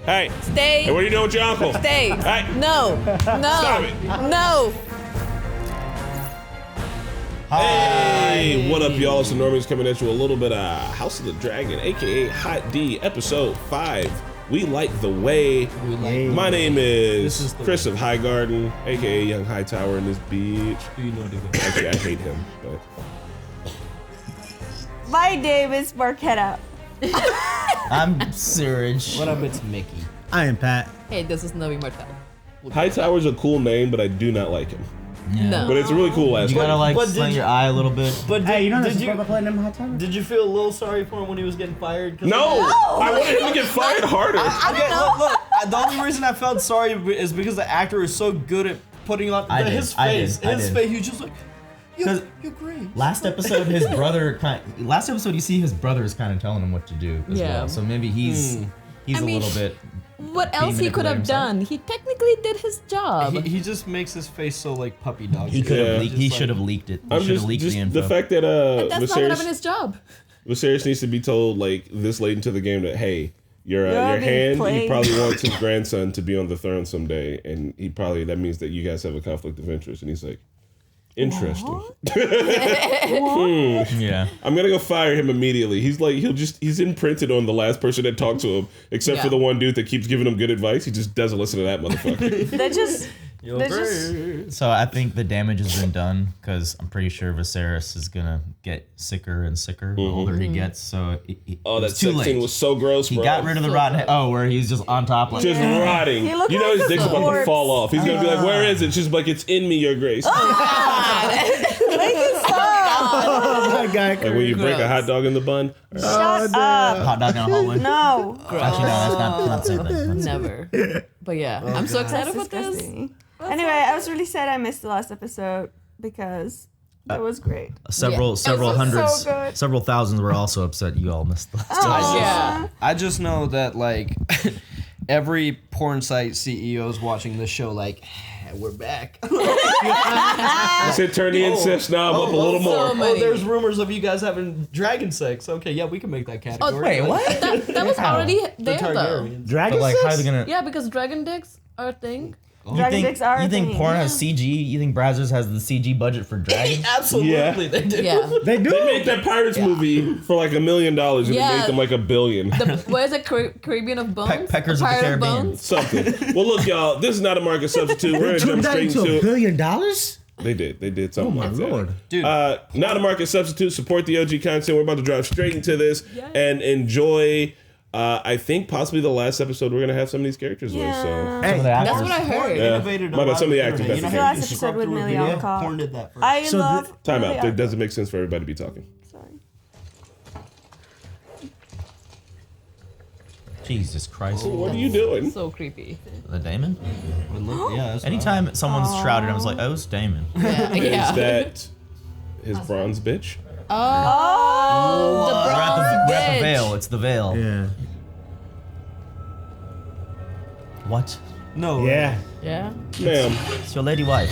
Hey. Stay. Hey, what are you doing with your uncle? Stay. Hey. No. Stop it. No. Hey, what up, y'all? It's the Normies coming at you a little bit of House of the Dragon, aka Hot D, episode 5. We like the way. My name is Chris of Highgarden, aka Young Hightower in this beach. Actually, I hate him, but. My name is Marquetta. I'm Surge. What up, it's Mickey. I am Pat. Hey, this is Novi Martel. Hightower's a cool name, but I do not like him. Yeah. No. But it's a really cool last You name. gotta like But slant did your eye a little bit. But Hey, you know did that's the playing them hot time? Did you feel a little sorry for him when he was getting fired? No! I wanted him to get fired harder. Okay, look. The only reason I felt sorry is because the actor is so good at putting on his face. His face, he's just like, you're great. Last episode, his brother last episode, you see his brother is kind of telling him what to do as well. So maybe he's a little bit. What else he could have done? He technically did his job. He just makes his face so like puppy dog. He could have. He should have leaked it. I'm He should have leaked just the info. the fact that That's not having his job. Viserys needs to be told like this late into the game that hey, your being hand, played. he probably wants his grandson to be on the throne someday, and that means that you guys have a conflict of interest, and he's like, interesting. Yeah. I'm gonna go fire him immediately. He's imprinted on the last person that talked to him, except for the one dude that keeps giving him good advice. He just doesn't listen to that motherfucker. They're just So I think the damage has been done because I'm pretty sure Viserys is gonna get sicker and sicker the older he gets. So Oh, that it's too sex scene late. was so gross, He bro. got rid of the rotten head. Oh, where he's just on top like Just rotting. He looked You know like his a dick's about to corpse. fall off. He's gonna be like, "Where is it?" She's like, "It's in me, Your Grace." Oh my god. Like when you break a hot dog in the bun. shut up. hot dog in a hallway. No. Actually, no, that's not the same thing. Never. But yeah, I'm so excited That's for this. disgusting. Anyway, I was really sad I missed the last episode because it was great. Several It was hundreds, so good. several thousands were also upset you all missed the last Aw. Yeah. I just know that like every porn site CEO is watching this show like, we're back. I said, "Turn the incest knob up a little more." There's rumors of you guys having dragon sex. Okay, yeah, we can make that category. Wait, what? That was already The there though. Targaryens. Dragon But like, how are sex? they gonna? Yeah, because dragon dicks are a thing. Dragon dicks are a You think thing. porn has CG? You think Brazzers has the CG budget for dragons? Absolutely, Yeah. they do. Yeah. They do. They made that Pirates movie for like $1 million, and Yeah. it made them like $1 billion. Where's the Caribbean of Bones? Peckers of the Pirate Caribbean. Bones? Something. Well, look, y'all. This is not a market substitute. We're gonna jump Turned that straight into into $1 it. billion? They did something Oh my like lord. that. Dude. Not a market substitute. Support the OG content. We're about to drive straight into this and enjoy. I think possibly the last episode we're gonna have some of these characters with. So. Hey, That's what I heard. Yeah. Innovated a My bad, lot some of the of actors internet. got You the know how last you episode scrub with through a Millie video? on call. Porn did that first. I So love. Time Millie out. It Alcock. doesn't make sense for everybody to be talking. Sorry. Jesus Christ. What are you doing? So creepy. The Daemon? Yeah, that's Anytime someone's shrouded, I was like, oh, it's Daemon. Yeah. Is yeah. that his bronze bitch? Oh, the We're at the bitch. veil. It's the veil. Yeah. What? No. Yeah. Yeah. Ma'am. It's your lady wife.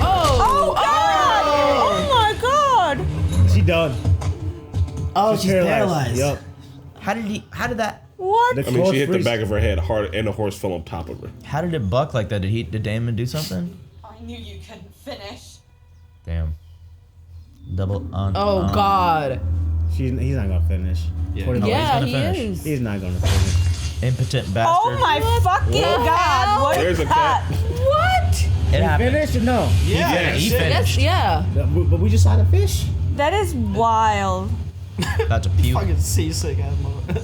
Oh. Oh my god! She done. Oh, she's paralyzed. Yup. How did that? What? The I mean, she hit the freeze. back of her head hard, and the horse fell on top of her. How did it buck like that? Did Daemon do something? I knew you couldn't finish. Damn. Double on. Oh God. He's not gonna finish. Yeah. Put it Yeah, on. he finish. is. He's not gonna finish. Impotent bastard. Oh my fucking god! What There's is a that? cat. What? It happened. Finished or no? Yeah, He shit. finished. Yes. Yeah. But we just saw the fish. That is wild. About to puke. Fucking seasick ass mother.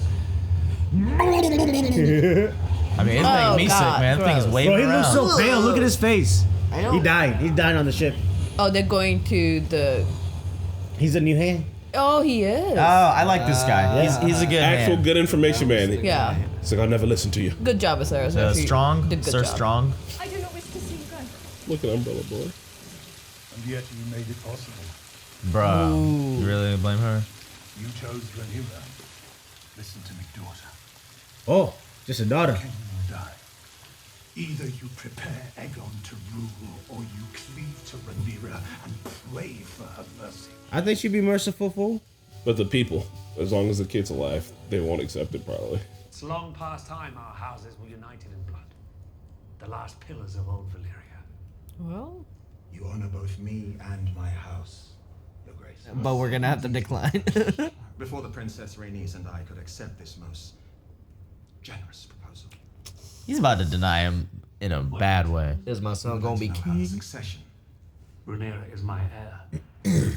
I mean, it's Oh, making me God, sick, man. That thing is gross. waving Bro, he around. looks so pale. Look at his face. I know. He died. He's dying on the ship. Oh, they're going to the. He's a new hand. Oh, he is. Oh, I like this guy. Yeah. He's a good Actual man. good information, man. Yeah. It's like, I'll never listen to you. Good job, Sarah. Strong, Did good Sir job. Strong. I do not wish to see you go. Look at Umbrella Boy. And yet you made it possible. Bro, you really blame her? You chose Rhaenyra. Listen to me, daughter. Oh, just a daughter. Can you die? Either you prepare Aegon to rule, or you cleave to Rhaenyra and pray for her mercy. I think she'd be merciful, fool. But the people, as long as the kid's alive, they won't accept it probably. It's long past time our houses were united in blood. The last pillars of old Valyria. Well, You honor both me and my house, Your Grace. But we're gonna have to decline. Before the Princess Rhaenys and I could accept this most generous proposal. He's about to deny him in a bad way. Is my son gonna be Know how the king? succession. Rhaenyra is my heir.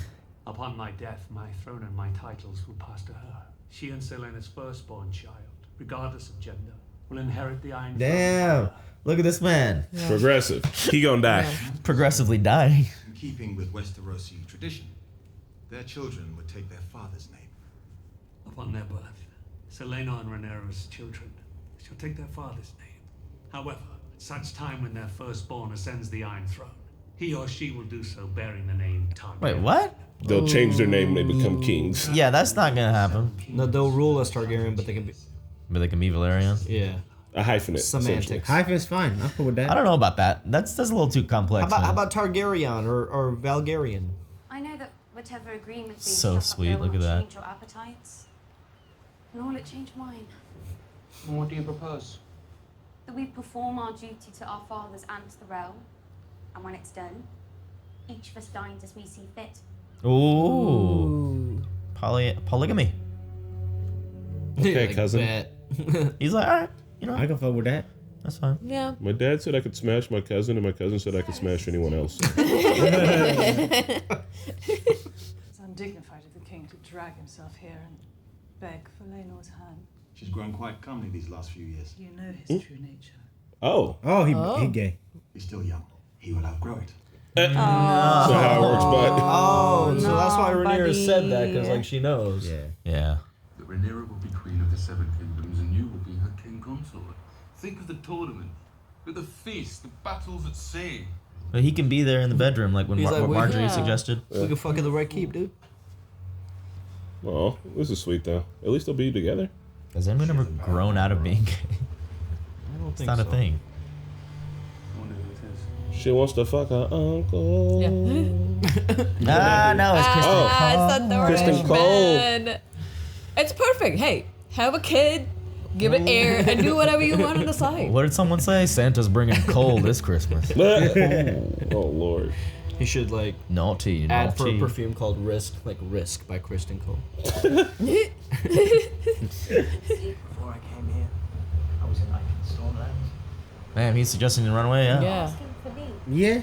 Upon my death, my throne and my titles will pass to her. She and Selena's firstborn child, regardless of gender, will inherit the Iron Damn. Throne. Look at this man. Progressive. He gonna die. Progressively dying. In keeping with Westerosi tradition, their children would take their father's name. Upon their birth, Selena and Rhaenyra's children shall take their father's name. However, at such time when their firstborn ascends the Iron Throne, he or she will do so bearing the name Targaryen. Wait, what? They'll change their name when they become kings. Yeah, that's not gonna happen. No, they'll rule as Targaryen, but they can be. But they can be Valerian. Yeah. A hyphenate. essentially. Semantics. Hyphen's fine. I'm cool with that. I don't know about that. That's a little too complex. How man. about Targaryen or Valgarian? I know that whatever agreement we So struck up sweet, there look will at that. change your appetites. Nor will it change mine. And what do you propose? That we perform our duty to our fathers and to the realm, and when it's done, each of us dines as we see fit. Ooh. Polygamy. Okay, Like cousin. that. He's like, all right, you know, I can fuck with that. that's fine. yeah. My dad said I could smash my cousin, and my cousin said I could smash anyone else. It's undignified of the king to drag himself here and beg for Laenor's hand. She's grown quite comely these last few years. You know his true nature. Oh. Oh, he gay. He's still young. He will outgrow it. That's not how it works, bud. Oh, so that's why No, Rhaenyra said that, because buddy. like she knows. Yeah. Yeah. That Rhaenyra will be queen of the Seven Kingdoms and you will be her king consort. Think of the tournament, with the feast, the battles at sea. But he can be there in the bedroom, like when He's like, what we- Marjorie Yeah. suggested. We can fuck in the Red Keep, dude. Oh, this is sweet though. At least they'll be together. Has anyone ever grown out of being gay? I don't It's think not so. a thing. I wonder who it is. She wants to fuck her uncle. Yeah. No, it's Kristen Ah, it's a Kristen Cole. Norman. It's perfect. Hey, have a kid, give it air, and do whatever you want on the side. What did someone say? Santa's bringing coal this Christmas. Oh Lord. He should like Naughty, add for a naughty. perfume called Risk, like Risk by Kristen Cole. Before I came here, I was in Stormlands. Man, he's suggesting to run away, yeah? Yeah. Asking for me. Yeah.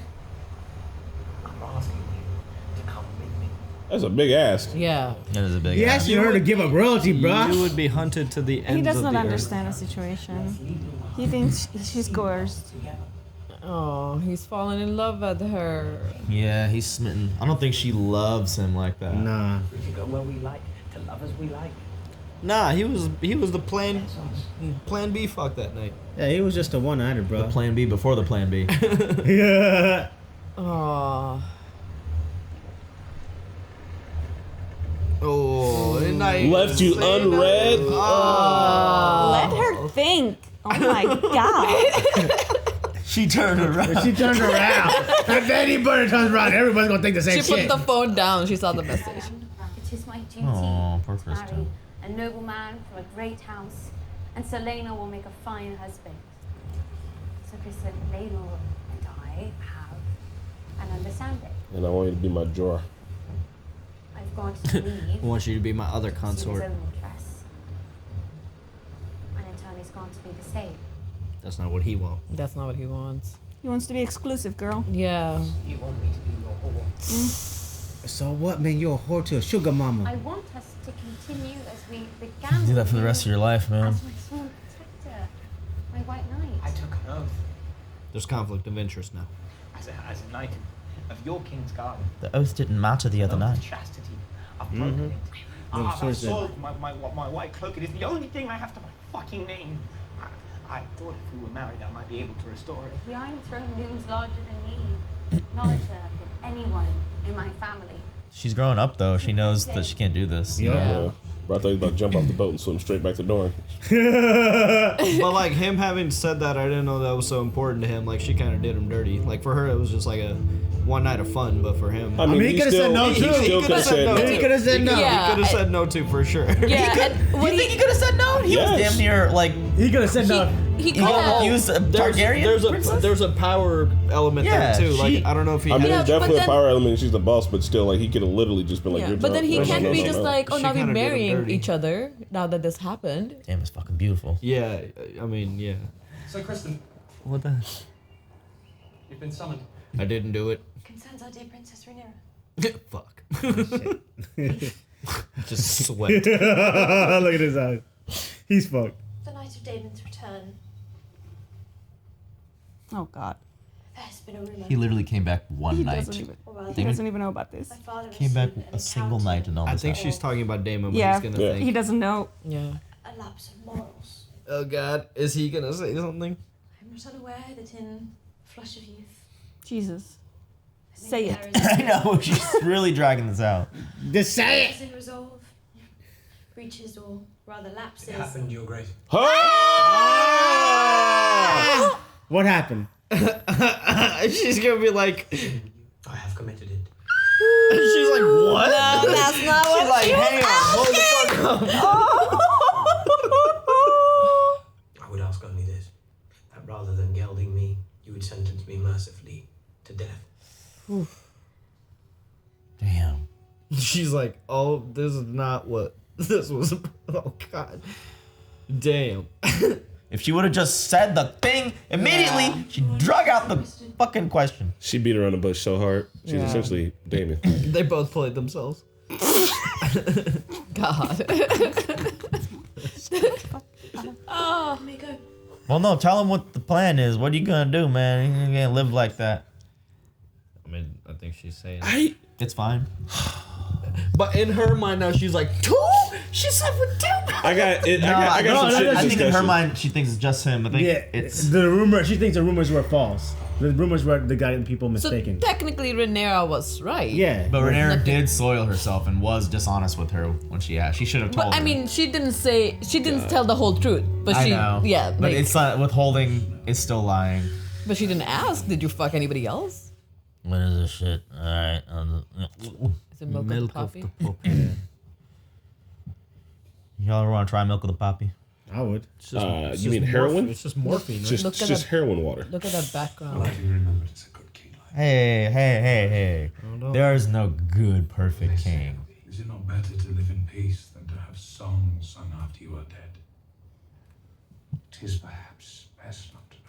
I'm asking you to come with me. That's a big ask. Yeah. That is a big He ass. asked her to give up royalty, You bruh. would be hunted to the ends He does of not the understand the situation. He thinks she's coerced. Oh, he's fallen in love with her. Yeah, he's smitten. I don't think she loves him like that. Nah. We could go where we like, to love as we like. Nah, he was the plan B fuck that night. Yeah, he was just a one-nighter, The bro. plan B before the plan B. Yeah. Oh. Oh, and I Left you unread. Let her think. Oh my god. She turned around. She turned around. If anybody turns around, everybody's gonna think the same She put shit. the phone down. She saw the message. It is my duty Aw, poor to Kristen. marry a noble man from a great house, and Selena will make a fine husband. So Kristen, Laenor and I have an understanding. And I want you to be my drawer. I've gone to leave. I want you to be my other to his consort. own interests. And in turn, he's gone to be the same. That's not what he wants. That's not what he wants. He wants to be exclusive, girl. Yeah. You want me to be your whore. So what, man? You're a whore to a sugar mama. I want us to continue as we began. Do that for the rest of your life, man. As my sworn protector, my white knight. I took an oath There's conflict of interest now. as a knight of your king's garden. The oath didn't matter the other Of night. chastity. I've broken it. No, I've seriously. soiled my white cloak. It is the only thing I have to my fucking name. I thought if we were married, I might be able to restore it. The Iron Throne looms larger than me, larger than anyone in my family. She's growing up, though. She knows that she can't do this. Yeah. Yeah. But I thought he was about to jump off the boat and swim straight back to Dorne. But like him having said that, I didn't know that was so important to him. Like she kind of did him dirty. Like for her, it was just like a one night of fun, but for him, I mean, he could have said no too. He could have said no. He could have said no. He could have said no too for sure. Yeah. You think he could have said no? He was damn near like. He could have said no. He could have. Use a Targaryen. There's a power element there too. Like I don't know if he. I mean, Yeah, there's definitely but a power element. She's the boss, but still, like he could have literally just been like, Yeah, "You're but then drunk." he can't be just like, oh, She now we're kinda did him marrying dirty. each other now that this happened. Damn, it's fucking beautiful. Yeah, I mean, yeah. So, Kristen, What the? you've been summoned. I didn't do it. Concerns our dear Princess Rhaenyra. Fuck. Just sweat. Look at his eyes. He's fucked. The night of Damon's return, Oh God. there has been a rumor. He literally came back one He night. doesn't even. Or rather, He doesn't even know about this. my father Came back received an a single encounter, night and all I this. think she's talking about Damon, but Yeah. he's gonna Yeah. think. He doesn't know. Yeah. a lapse of morals. Oh God, is he gonna say something? I'm not unaware that in flush of youth, Jesus. I think Say it. there is I know she's really dragging this out. Just say it. as in resolve, breaches or rather lapses. It happened, Your Grace. What happened? She's gonna be like, I have committed it. she's like, what? No, that's not She's what like, she hang on, hold the fuck up. I would ask only this: that rather than gelding me, you would sentence me mercifully to death. Damn. She's like, oh, this is not what this was. Oh God, damn. If she would have just said the thing immediately, she drug out the fucking question. She beat around the bush so hard. She's essentially Damon. They both played themselves. God. Oh, may go. Well, no, tell him what the plan is. What are you gonna do, man? You can't live like that. I mean, I think she's saying. It's fine. But in her mind now, she's like, two? She said for two? I got it. I got some shit. I think in her discussion. mind she thinks it's just him. I think Yeah, it's the rumor. She thinks the rumors were false. The rumors were the guy and people So mistaken. technically Rhaenyra was right. Yeah. But Rhaenyra did soil herself and was dishonest with her when she asked. She should have told But I her. mean, she didn't tell the whole truth. But I she, know. yeah. But like, it's not withholding. It's still lying. But she didn't ask. Did you fuck anybody else? What is this shit? All right. Is it milk, and coffee? Y'all want to try milk of the poppy? I would. You mean heroin? It's just morphine, right? Look at Just that- heroin water. Look at that background. Glad you remembered it's a good king like Hey. There is no good, perfect king. Is it not better to live in peace than to have songs sung after you are dead? 'Tis perhaps best not to know.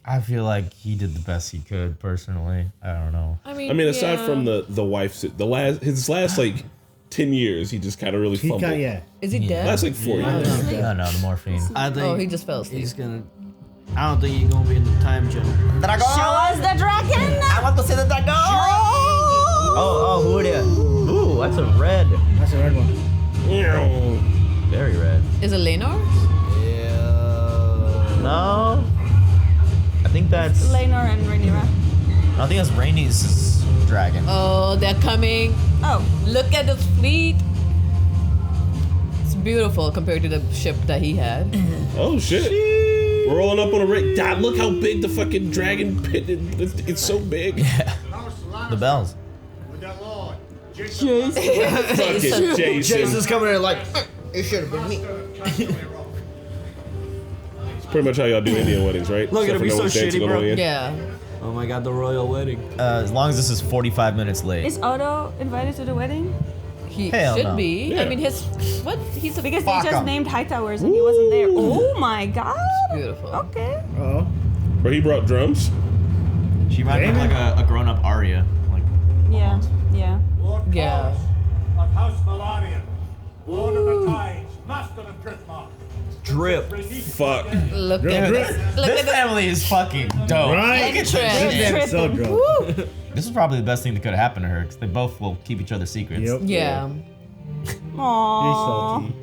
I feel like he did the best he could, personally. I don't know. I mean, Aside yeah. from the wife's, his last like 10 years, he just kind of really fumbled. Is he dead? Last like 4 years. No, the morphine. I think Oh, he just fell asleep. he's gonna. I don't think he's gonna be in the time jump. Dragon! Show us the dragon. I want to see the dragon! Oh, who are you? Ooh, that's a red. That's a red one. Very red. Is it Laenor? Yeah. No. I think that's. Laenor and Rhaenyra. I think that's Rhaenys' dragon. Oh, they're coming. Oh. Look at the fleet. It's beautiful compared to the ship that he had. Oh shit. We're rolling up on a rig. God, look how big the fucking dragon pit is. It's so big. Yeah. The bells. Jason. Fucking Jason. Jason's coming in like, it should have been me. It's pretty much how y'all do Indian weddings, right? Look at Except him, he's for no so one's dancing shitty, on the bro. way in. Yeah. Oh my god, the royal wedding. As long as this is 45 minutes late. Is Otto invited to the wedding? He Hell should no. be. Yeah. I mean, he's Because they Fuck just 'em. named Hightowers and he wasn't there. Oh my god. beautiful. Okay. Oh. Where he brought drums. She might look like a grown-up Arya. Like, Yeah. Yeah. Yeah. Of House Valarian, Lord of the Tides, Master of Driftmark. Drip. Fuck. Look Yeah, at drip. this. Look this at this. family is fucking dope. Right? Look at This this. man is so drunk. Woo. This is probably the best thing that could happen to her, because they both will keep each other's secrets. Yep. Yeah. He's Aww. salty.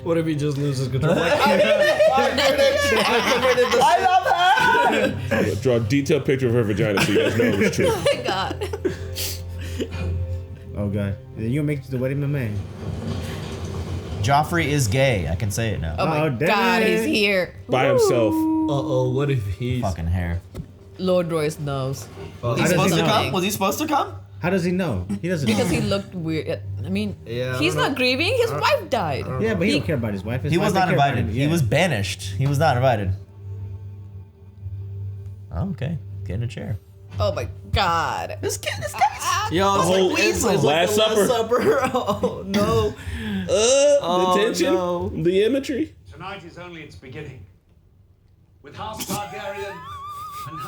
What if he just loses control? Like, I love her! Draw a detailed picture of her vagina so you guys know it was true. Oh my god. Oh god. You gonna make it to the wedding, my man? Joffrey is gay. I can say it now. Oh my damn god, it. he's here. By himself. uh-oh, what if he's... Fucking hair. Lord Royce knows. Was he supposed to come? Was he supposed to come? How does he know? He doesn't know. Because he looked weird. I mean, Yeah, he's not grieving. His wife died. Yeah, but he don't care about his wife. His He wife was don't not care about invited. him. He Yeah. was banished. He was not invited. Oh, okay. Get in a chair. Oh my god. This guy. Yo, it's like Last the Supper. Last Supper. Oh no. The tension, no. the imagery. Tonight is only its beginning. With House Targaryen and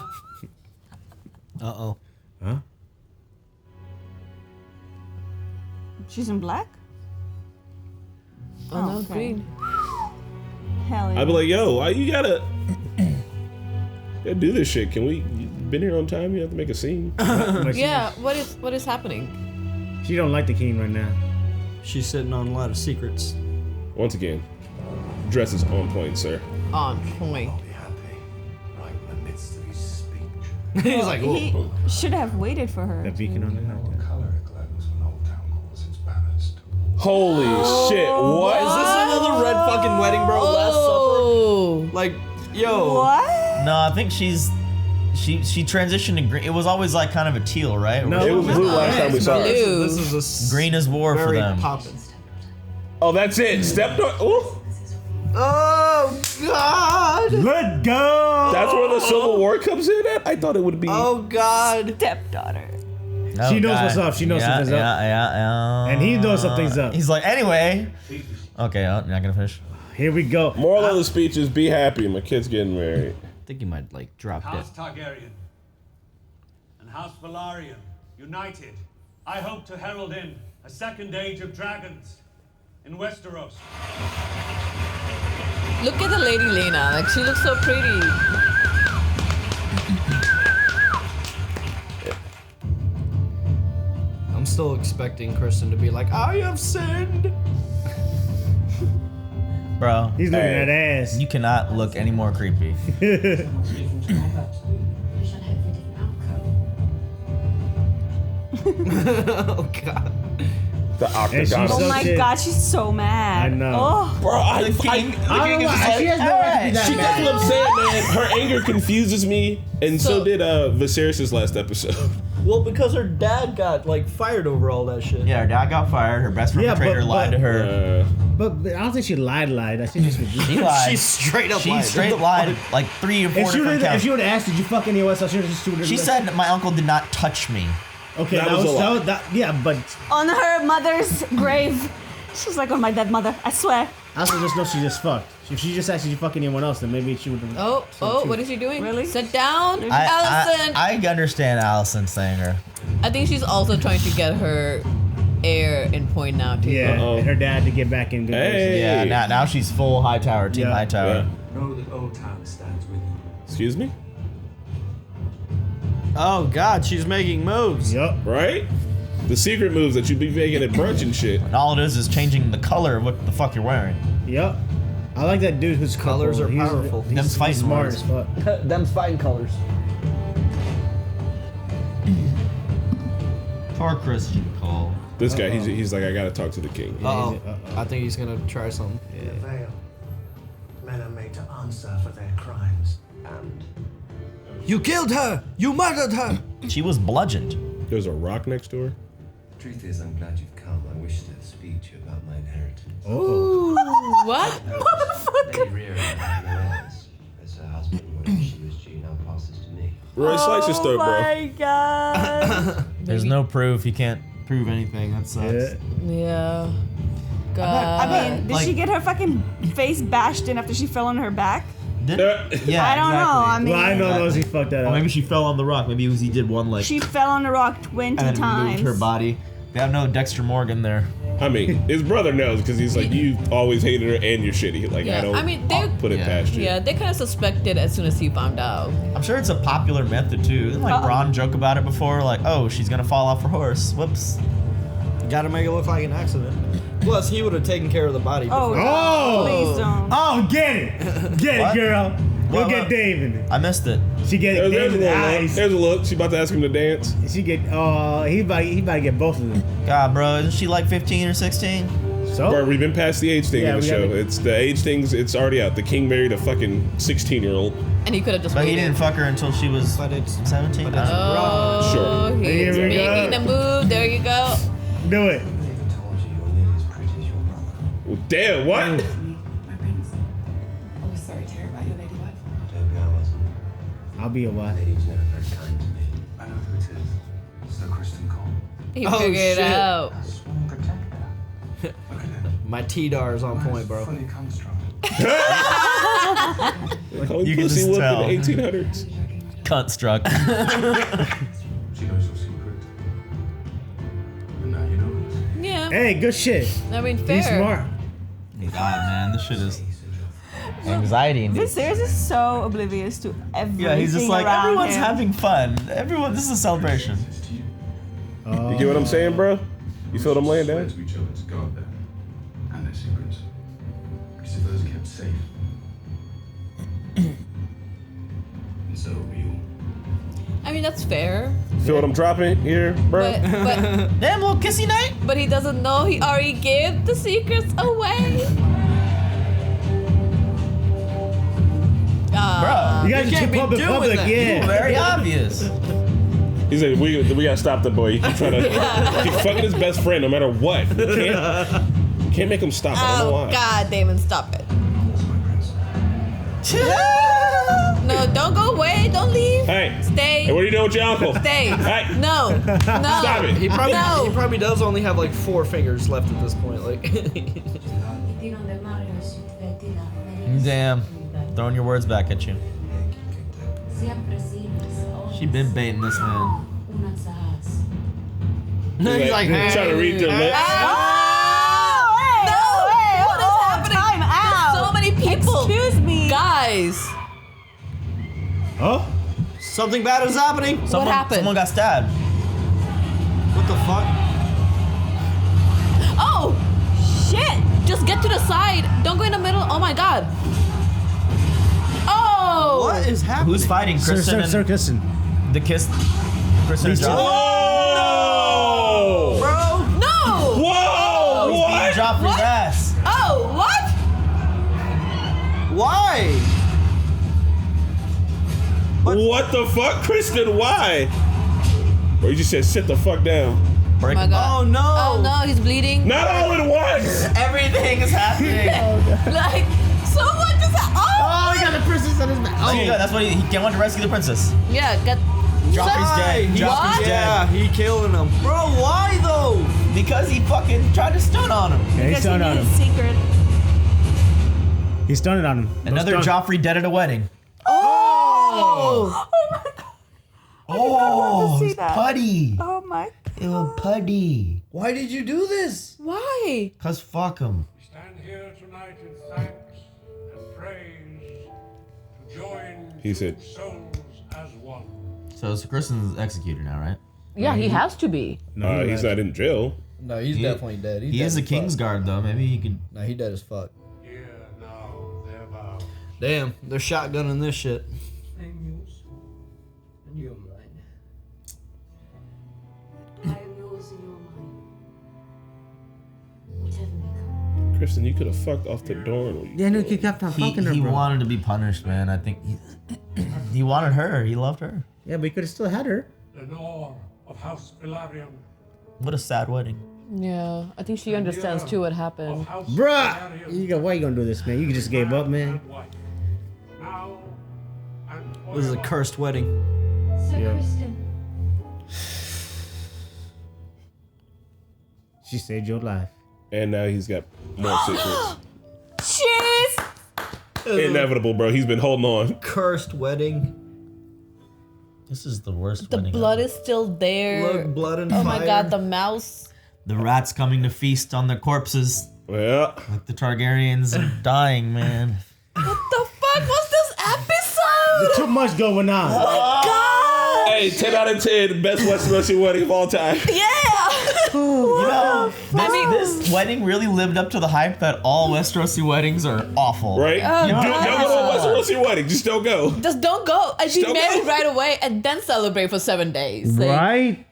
Uh-oh. Huh? She's in black? Oh, no, okay. green. Hell yeah. I'd be like, yo, why you gotta do this shit? Can we? You been here on time? You have to make a scene. Yeah, what is happening? She don't like the king right now. She's sitting on a lot of secrets. Once again, dress is on point, sir. On point. Be happy. Right in the midst of his speech. He's like, He should have waited for her. The beacon on the What colour it glows when Old Town calls its banners to Holy shit! What? is this another red fucking wedding, bro? Last Oh. Supper? Like, yo. What? No, I think she transitioned to green. It was always like kind of a teal, right? No, It was blue last time we saw it. Blue. This is a Green is war for very them. poppin'. Oh, that's it. Stepdaughter. Ooh. Oh God! Let go! That's where the Civil War comes in at? I thought it would be. Oh God! Stepdaughter. She knows what's up. She knows something's up. Yeah. And he knows something's up. He's like, anyway. Okay, you're not gonna finish. Here we go. Moral of the speech is be happy. My kid's getting married. I think he might like drop House Targaryen and House Velaryon united. I hope to herald in a second age of dragons in Westeros. Look at the Lady Lena. Like, she looks so pretty. I'm still expecting Kristen to be like, I have sinned. Bro. He's looking at ass. You cannot look any more creepy. Oh God. The octagon. Oh my god, she's so mad. I know. Oh. Bro, I don't know why. She has no right to be that She mad. that's what I'm saying, man. Her anger confuses me, and so did Viserys' last episode. Well, because her dad got like fired over all that shit. Yeah, her dad got fired. Her best friend betrayed her, lied to her. But I don't think she lied. I think She lied. She straight up She lied. straight lied like 3 or 4 different If counts. she would have asked, did you fuck anyone else? She said my uncle did not touch me. Okay, That was a lie. yeah, but On her mother's grave. She was like, on my dead mother, I swear. I also just know she just fucked. If she just asked, did you fuck anyone else, then maybe she would have. Oh, what is she doing? Really? Sit down, Allison. I understand Allison saying her. I think she's also trying to get her heir in point now too. Yeah, and her dad to get back in good graces. Yeah, now she's full Hightower, Team Yeah. Hightower. Know that Old Town stands with you. Excuse me? Oh God, she's making moves. Yup. Right? The secret moves that you be making at brunch and shit. And all it is changing the color of what the fuck you're wearing. Yup. I like that dude whose Colors are He's- powerful. He's, Them's fighting smart words. as fuck. Them's fine colors. Poor Christian Cole. This guy, he's like, I gotta talk to the king. Uh-oh. I think he's gonna try something. In the Vale, men are made to answer for their crimes. And You killed her! You murdered her! She was bludgeoned. There's a rock next to her. The truth is, I'm glad you've come. I wish to speak to you about my inheritance. Ooh, what? Lady Rhea had no heirs, as her husband, when she was due, now passes to me. Roy, slice your throat, Oh bro. my god. There's no proof. You can't prove anything. That sucks. Yeah. God. I mean, did Like- she get her fucking face bashed in after she fell on her back? Yeah, I don't know. I mean, Well, I know those he fucked that Or up. maybe she fell on the rock. Maybe it was he did one like she fell on the rock 20 and then times. moved her body. They have no Dexter Morgan there. I mean, his brother knows because he's like, you always hated her and you're shitty. Like, Yeah, I don't I mean, they- put it past you. Yeah, they kind of suspected as soon as he found out. I'm sure it's a popular method too. Didn't like Ron joke about it before? Like, oh, she's gonna fall off her horse. Whoops. Gotta make it look like an accident. Plus, he would have taken care of the body. Oh, before. Oh! please don't. Oh, get it! Get What? it, girl. Go What? get David. I missed it. She get There's a David little look. eyes. There's a look. She about to ask him to dance. She get. Oh, he about to get both of them. God, bro, isn't she like 15 or 16? So? Bro, we've been past the age thing in the we show. gotta- It's the age things. It's already out. The king married a fucking 16-year-old. And he could have just. But he waited. didn't fuck her until she was 17. Oh, Sure. he's Here we making go. a move. There you go. Do it. Well, damn, what? Oh, sorry to hear about your lady wife. Don't be, I wasn't. I'll be a wife. Lady's never very kind to me. I know who it is. Sir Kristen Cole. He Oh, figured it shit. out. A sworn protector. Look at him. My T-dar is on point, bro. Fully construct. You can pussy just whooped tell. in the 1800s. Cunt struck. She knows your secret. And now you know it. Yeah. Hey, good shit. I mean, fair. Be smart. God, man, this shit is anxiety inducing. Viserys is so oblivious to everything. Yeah, he's just like, around everyone's him. having fun. Everyone, this is a celebration. You get what I'm saying, bro? You feel them laying down? To each other to guard them and their secrets. Because if those are kept safe, and so will you. I mean, that's fair. Feel what I'm dropping here, bro? But Damn, little kissy night. but he doesn't know he already gave the secrets away. Bro, You guys are too public, yeah. very obvious. He said, we gotta stop the boy. He keep trying to keep fucking his best friend no matter what. You can't make him stop. I don't know Oh why. God, Damon, stop it. No, don't go away. Don't leave. Hey. Stay. Hey, what are you doing with your uncle? Stay. Hey. No. No. Stop it. He probably, No. he probably does only have like 4 fingers left at this point. Like, Damn, throwing your words back at you. She been baiting this man. no, he's like, trying to read their lips. What is happening? Time out. There's so many people. Excuse me. Guys. Oh? something bad is happening. Happened? Someone got stabbed. What the fuck? Oh, shit. Just get to the side. Don't go in the middle. Oh my God. Oh. What is happening? Who's fighting? Kristen Sir Kristen. The kiss. Kristen and These two. Joffrey. Whoa! Bro. No. Whoa! He's What? beating Joffrey's What? ass. Oh, what? Why? What the fuck, Kristen? Why? Bro, you just said sit the fuck down. Break My him. God. Oh no. Oh no, he's bleeding. Not all at once. Everything is happening. Like, so what just Oh, he got the princess on his back. Oh, yeah, that's why he can't want to rescue the princess. Yeah, get. Joffrey's dead. He- Joffrey's What? Yeah, dead. he killing him. Bro, why though? Because he fucking tried to stun on him. Yeah, he Because he stunned on knew him. his secret. He stunned on him. Another Stun. Joffrey dead at a wedding. Oh my God. Oh, see it's that. putty. Oh my. Ew, putty. Why did you do this? Why? Cause fuck him. Stand here tonight in thanks and praise to join He said, two souls as one. So Kristen's executed now, right? Yeah, he has to be. No, he's not in jail. No, he's definitely dead. He's He dead is a as King's fuck. Guard though. Maybe he could. No, he dead as fuck. Here now their vow. Damn, they're shotgunning this shit. I'm yours, and you're mine. I am yours and you're mine. Whatever may come. Kristen, you could have fucked off the door. And Yeah, no, he kept on fucking her, He bro. wanted to be punished, man. I think he wanted her. He loved her. Yeah, but he could have still had her. Lenore of House Velaryon. What a sad wedding. Yeah, I think she understands too what happened. Of House Bruh! Velaryon. You go, why you gonna do this, man? You just gave up, man. And wife. Now and This is a forever. cursed wedding. Sir Yeah. Kristen, She saved your life. And now he's got more secrets. Jeez. Inevitable, bro. He's been holding on. Cursed wedding. This is the worst The wedding. blood ever. is still there. Look, blood and Oh fire. my God, the mouse. The rats coming to feast on their corpses. Yeah. Like the Targaryens are dying, man. What the fuck was this episode? There's too much going on. Hey, 10 out of 10, best Westerosi wedding of all time. Yeah. You know, this wedding really lived up to the hype that all Westerosi weddings are awful. Right? Oh, Don't go to a Westerosi wedding. Just don't go. Just don't go and be Still married go. right away and then celebrate for 7 days. Like, Right?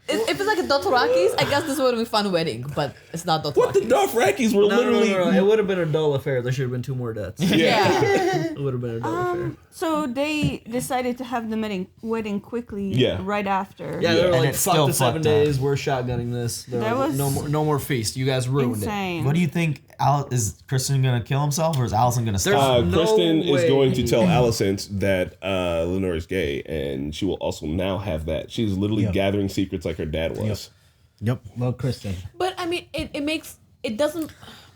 if it's like a Dothrakis, I guess this would be a fun wedding, but it's not Dothrakis. What the Dothrakis were literally... No. It would have been a dull affair. There should have been 2 more deaths. It would have been a dull affair. So they decided to have the wedding quickly right after. Yeah, they were like, fuck the 7 days, we're shotgunning this. That was no more feast. You guys ruined it. What do you think? Is Kristen gonna kill himself, or is Allison gonna stop? Kristen is going to tell Allison that Lenore is gay, and she will also now have that. She's literally gathering secrets like her dad was. Yep. Well, Kristen. But I mean, it doesn't.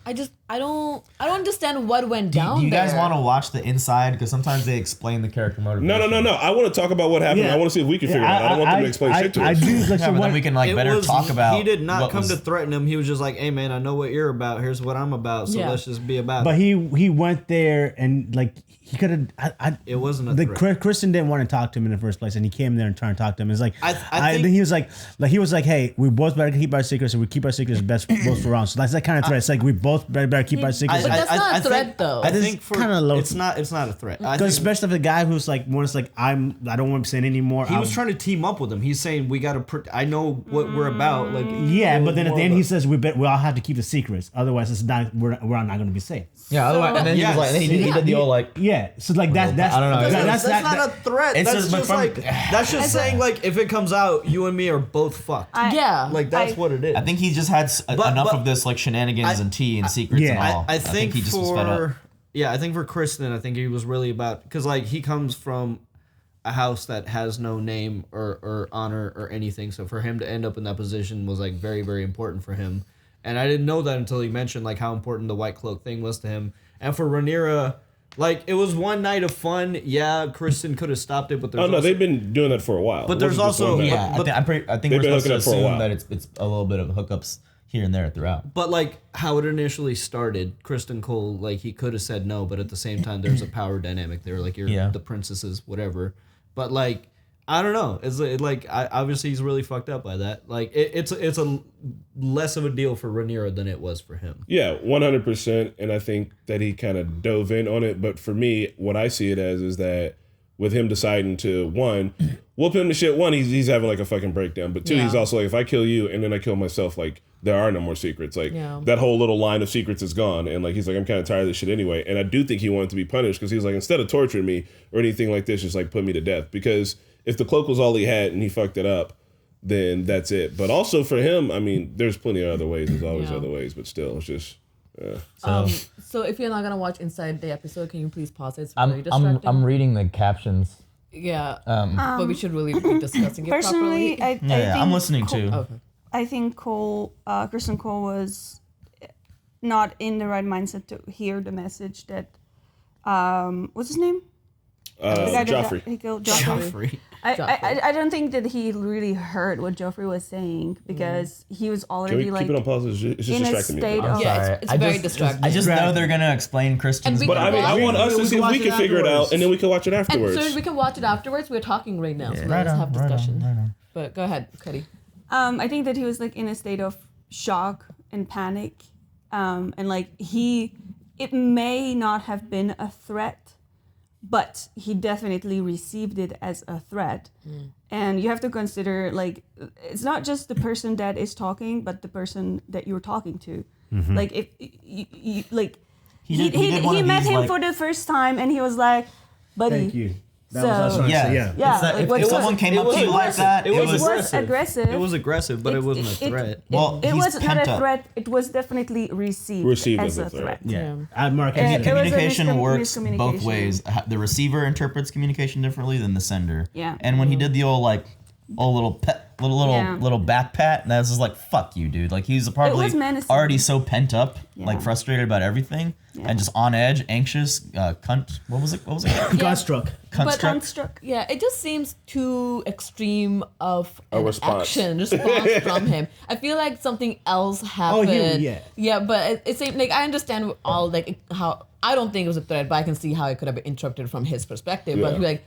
I don't understand what went down. Do you guys there. want to watch the inside? Because sometimes they explain the character motivation. No. I want to talk about what happened. I want to see if we can figure it out. I don't want them to explain shit to us. I do. Like, but then we can better talk about. He did not come to threaten him. He was just like, "Hey man, I know what you're about. Here's what I'm about. So let's just be about." But he went there and like he could have. It wasn't a threat. Kristen didn't want to talk to him in the first place, and he came there and tried to talk to him. It's like I think, then he was like, "Hey, we both better keep our secrets, and we keep our secrets best both for round." So that's that kind of threat. It's like we both better keep our secrets. But that's not a threat, though. I think kind of low. It's not a threat. Because especially if the guy who's like, once like I don't want to say it anymore. He was trying to team up with him. He's saying we got to. I know what we're about. Like but then at the end he says we all have to keep the secrets. Otherwise, it's not we're not going to be safe. Yeah. Otherwise, and then he was like, he did the old like. Yeah. So like that's I don't know. That's not a threat. That's just saying like if it comes out, you and me are both fucked. Like that's what it is. I think he just had enough of this like shenanigans and tea and secrets and all. I think he just was fed up. I think for Kristen, I think he was really about because like he comes from a house that has no name or honor or anything. So for him to end up in that position was like very, very important for him. And I didn't know that until he mentioned like how important the white cloak thing was to him. And for Rhaenyra, like it was one night of fun. Yeah, Kristen could have stopped it, but there's they've been doing that for a while. But there's also I think we're supposed to assume that it's a little bit of hookups here and there throughout. But like how it initially started, Kristen Cole, like he could have said no, but at the same time there's a power dynamic there. Like you're the princesses, whatever. But like I don't know. It's like obviously he's really fucked up by that. Like it's a less of a deal for Rhaenyra than it was for him. Yeah, 100%. And I think that he kind of dove in on it. But for me, what I see it as is that with him deciding to whoop him to shit. One, he's having like a fucking breakdown. But two, he's also like, if I kill you and then I kill myself, like there are no more secrets. Like that whole little line of secrets is gone. And like he's like, I'm kind of tired of this shit anyway. And I do think he wanted to be punished because he was like, instead of torturing me or anything like this, just like put me to death. Because if the cloak was all he had and he fucked it up, then that's it. But also for him, I mean, there's plenty of other ways. There's always other ways, but still, it's just. So if you're not gonna watch inside the episode, can you please pause it? It's very distracting. I'm reading the captions. Yeah. But we should really be discussing it properly. Personally, I think I'm listening too. Okay. I think Kristen Cole was not in the right mindset to hear the message that what's his name? Joffrey. He killed Joffrey. I don't think that he really heard what Joffrey was saying because he was already Can we keep it on pause? It's just in a distracting me. state of it's very distracting. I just know they're gonna explain Kristen's. But I mean, I want us to see if we can figure it out, and then we can watch it afterwards. And so we can watch it afterwards. We're talking right now, so let's have discussion. Right on. But go ahead, Cuddy. I think that he was like in a state of shock and panic, and like it may not have been a threat, but he definitely received it as a threat. And you have to consider like it's not just the person that is talking, but the person that you're talking to. Like if you like he met him for the first time and he was like, buddy. Thank you. That was what I was trying to say, yeah. If someone came up to you like that, it was aggressive. It was aggressive, but it wasn't a threat. It was not a threat. It was definitely received as a threat. Yeah. Communication works both ways. The receiver interprets communication differently than the sender. Yeah. And when he did the old little back pat, and that's just like, fuck you, dude. Like he's probably already so pent up, like frustrated about everything, and just on edge, anxious, cunt. What was it? Gunstruck. Gunstruck. Yeah, it just seems too extreme of a response from him. I feel like something else happened. But it seemed like I understand all like how I don't think it was a threat, but I can see how it could have been interpreted from his perspective. But like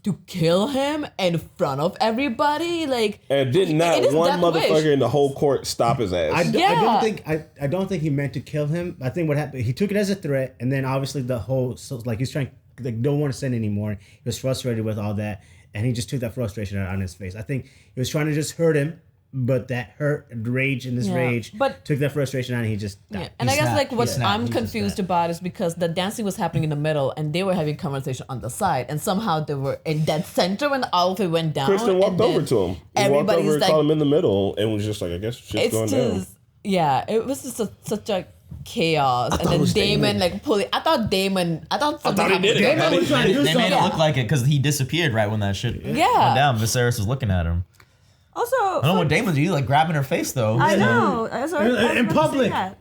to kill him in front of everybody, like, and did not one motherfucker in the whole court stop his ass. I don't think he meant to kill him. I think what happened, he took it as a threat, and then obviously he's trying, like, don't want to sin anymore. He was frustrated with all that, and he just took that frustration out on his face. I think he was trying to just hurt him, but that hurt, rage, and this rage took that frustration out, and he just died. Yeah. And I guess like what I'm confused about is because the dancing was happening in the middle, and they were having conversation on the side, and somehow they were in dead center when all of it went down. Kristen walked over to him. He walked over and caught him in the middle, and was just like, I guess shit's going down. Yeah, it was just such a chaos, and then Damon like pulling. I thought something happened. Damon was trying to do something. They made it look like it because he disappeared right when that shit went down. Viserys was looking at him. Also, I don't know what Damon's doing, like grabbing her face though. I know. In public. I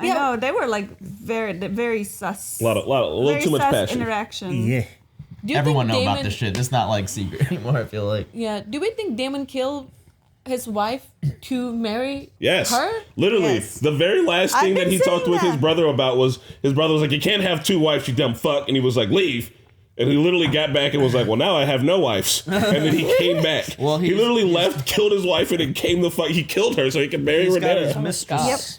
know. They were like very sus. A little too much passion. Interaction. Yeah. Everyone know about this shit. It's not like secret anymore. I feel like. Yeah. Do we think Damon killed his wife to marry her? Literally, the very last thing that he talked with his brother about was his brother was like, "You can't have two wives, you dumb fuck," and he was like, "Leave." And he literally got back and was like, well, now I have no wives. And then he came back. Well, he literally left, killed his wife, and then came the fuck. He killed her so he could marry Rhaenyra. Mistress.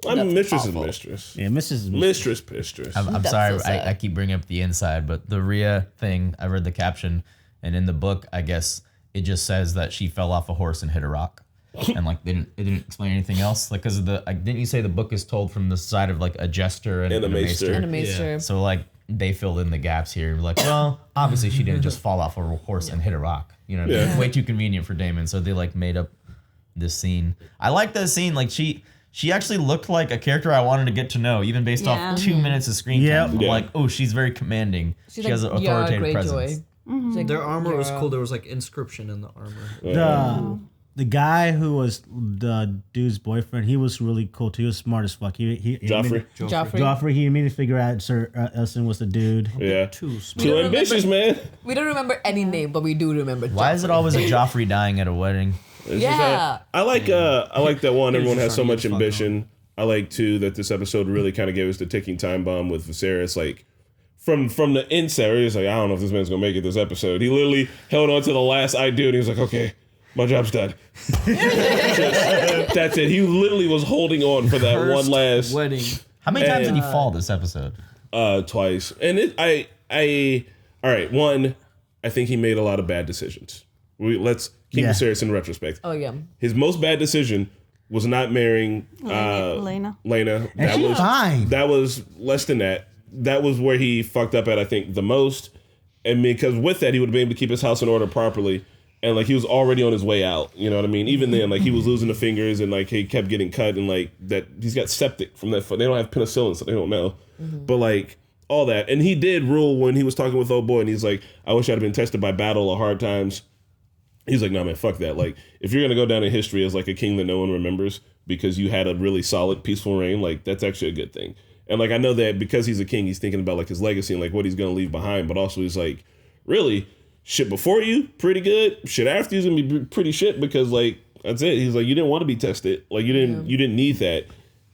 Yep. I'm mistress is mistress. Yeah, mistress. Mistress. I'm sorry, so I keep bringing up the inside, but the Rhea thing, I read the caption, and in the book, I guess it just says that she fell off a horse and hit a rock. And like it didn't explain anything else, like because of the didn't you say the book is told from the side of like a jester and a maester? And a maester. Yeah. So like they filled in the gaps here, like, well, obviously she didn't just fall off a horse and hit a rock, you know what I mean? Way too convenient for Daemon, so they like made up this scene. I like that scene, like she actually looked like a character I wanted to get to know, even based off 2 minutes of screen time. Like, oh, she's very commanding. She has an authoritative presence. Mm-hmm. Their armor was cool. There was like inscription in the armor. The guy who was the dude's boyfriend, he was really cool too. He was smart as fuck. Joffrey. He immediately figured out Sir Elson was the dude. Yeah. Too ambitious, man. We don't remember any name, but we do remember Joffrey. Why is it always a Joffrey dying at a wedding? I like that one. Everyone has so much ambition. I like too that this episode really kind of gave us the ticking time bomb with Viserys. Like from the inset, he's like, I don't know if this man's gonna make it this episode. He literally held on to the last I do, and he was like, okay, my job's done. That's it. He literally was holding on for that one last wedding. How many times did he fall this episode? Twice. And all right. One, I think he made a lot of bad decisions. Let's keep it serious in retrospect. Oh yeah. His most bad decision was not marrying Lena. That was fine. That was less than that. That was where he fucked up at, I think, the most. And because with that, he would have been able to keep his house in order properly. And like he was already on his way out, you know what I mean? Even then, like he was losing the fingers and like he kept getting cut and like that he's got septic from that. They don't have penicillin, so they don't know. Mm-hmm. But like all that, and he did rule when he was talking with old boy, and he's like, "I wish I'd have been tested by battle or hard times." He's like, "No man, fuck that. Like if you're gonna go down in history as like a king that no one remembers because you had a really solid, peaceful reign, like that's actually a good thing." And like I know that because he's a king, he's thinking about like his legacy and like what he's gonna leave behind, but also he's like, really. Shit before you, pretty good. Shit after you's gonna be pretty shit because like that's it. He's like, you didn't want to be tested. Like you didn't need that.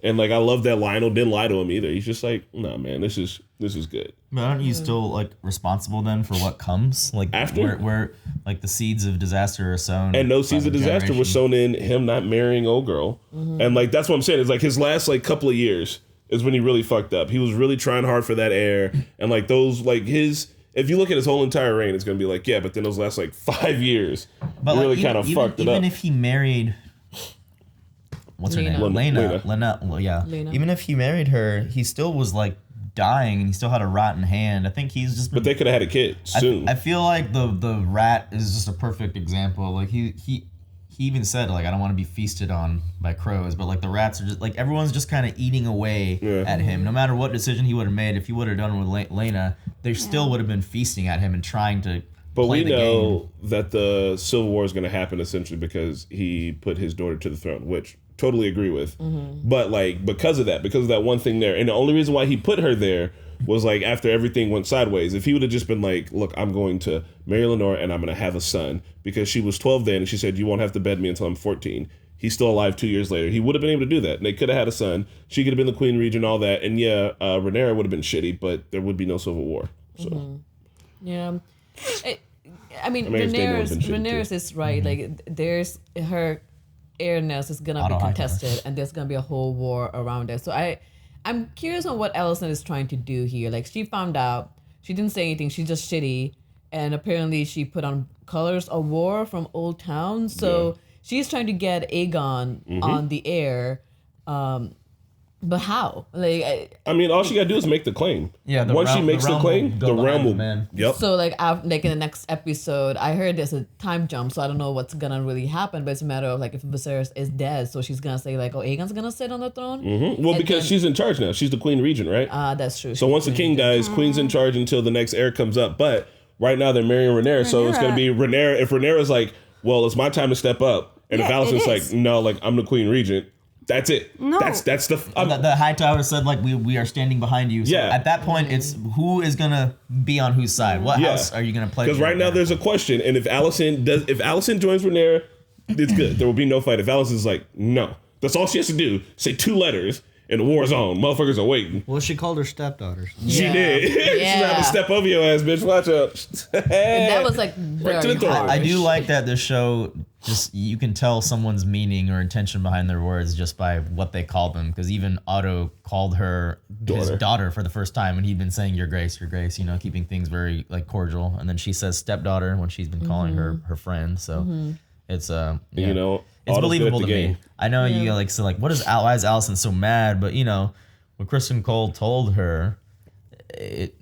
And like I love that Lionel didn't lie to him either. He's just like, nah, man, this is good. But aren't you still like responsible then for what comes? Like after where like the seeds of disaster are sown. And those seeds of disaster were sown in him not marrying old girl. Mm-hmm. And like that's what I'm saying. It's like his last like couple of years is when he really fucked up. He was really trying hard for that heir. And like those like his. If you look at his whole entire reign, it's going to be like, yeah, but then those last like 5 years, but really like, kind of fucked it up. Even if he married, what's her name? Lena. Well, yeah. Lena. Even if he married her, he still was like dying and he still had a rotten hand. I think he's just. But they could have had a kid soon. I feel like the rat is just a perfect example. Like he even said like I don't want to be feasted on by crows, but like the rats are just like everyone's just kind of eating away at him. No matter what decision he would have made, if he would have done with Lena, they still would have been feasting at him and trying to. But we know that the Civil War is going to happen essentially because he put his daughter to the throne, which totally agree with. Mm-hmm. But like because of that one thing there, and the only reason why he put her there was like after everything went sideways. If he would have just been like, look, I'm going to marry Lenore and I'm going to have a son because she was 12 then and she said, you won't have to bed me until I'm 14. He's still alive 2 years later. He would have been able to do that. And they could have had a son. She could have been the queen regent, all that. And Rhaenyra would have been shitty, but there would be no civil war. So. Mm-hmm. Yeah. Rhaenyra is right. Like there's her heirness is going to be contested and there's going to be a whole war around it. So I'm curious on what Alicent is trying to do here. Like she found out, she didn't say anything, she's just shitty, and apparently she put on colors of war from Old Town. So she's trying to get Aegon on the air. But how? Like, I mean, all she gotta do is make the claim. Yeah. Once she makes the claim, the realm will. Man. Yep. So like in the next episode, I heard there's a time jump, so I don't know what's gonna really happen. But it's a matter of like if Viserys is dead, so she's gonna say like, "Oh, Aegon's gonna sit on the throne." Well, and because she's in charge now, she's the queen regent, right? That's true. So once the king dies, queen's in charge until the next heir comes up. But right now they're marrying Rhaenyra, so it's gonna be Rhaenyra. If Rhaenyra's like, "Well, it's my time to step up," and if Alicent's like, "No, like I'm the queen regent." That's it. No. That's the High Tower said like we are standing behind you. So at that point, it's who is gonna be on whose side. What house are you gonna play? Because right now there's a question, and if Alicent joins Rhaenyra, it's good. There will be no fight. If Alicent's like, no, that's all she has to do. Say 2 letters, and the war's on. Motherfuckers are waiting. Well, she called her stepdaughters. She did. She's about to step over your ass, bitch. Watch out. And that was like very hard. I do like that this show just you can tell someone's meaning or intention behind their words just by what they call them. Because even Otto called her his daughter for the first time, and he'd been saying "Your Grace, Your Grace," you know, keeping things very like cordial. And then she says stepdaughter when she's been calling her friend. So it's you know, it's believable to game. me. I know you like so like why is Alicent so mad? But you know, when Kristen Cole told her, it